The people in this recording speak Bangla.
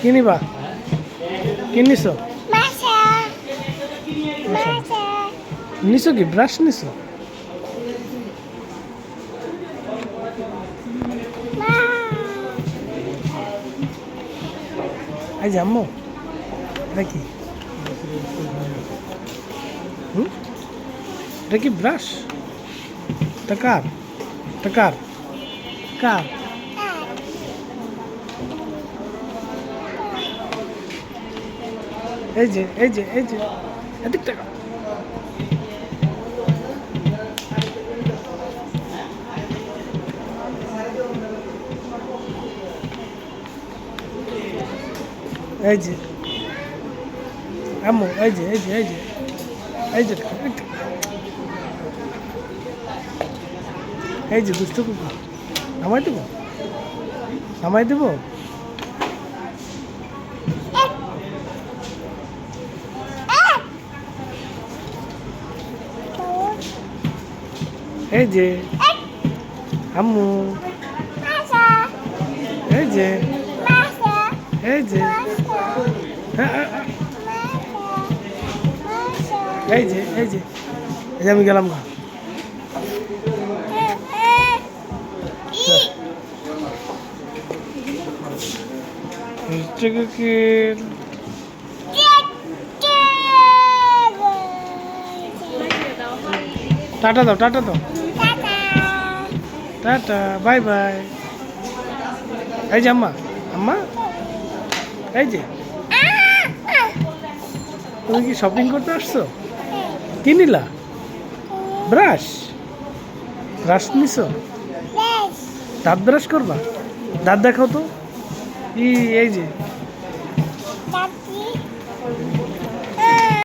কি নিবা? কি নিছো? নিছো কি ব্রাশ নিছো? এই যে আম্মু এটা কি? এটা কি ব্রাশ? এটা কার? এটা কার? কার? এই যে এই যে এই যে এদিক টাকা। এই যে আম্মু এই যে এই যে এই যে এই যে এই যে দুষ্ট কুকুর নামাই দেবো, নামাই দেবো। এই যে আম্মু এই যে এই যে এই যে এই যে এই যে আমি গেলাম ঘর। টাটা দাও, টাটা দাও, টাটা বাই বাই। এই যে আম্মা, আম্মা এই যে তুমি কি শপিং করতে আসছো? কি নিলা? ব্রাশ, ব্রাশ নিছো? দাঁত ব্রাশ করবা? দাঁত দেখাও তো। এই যে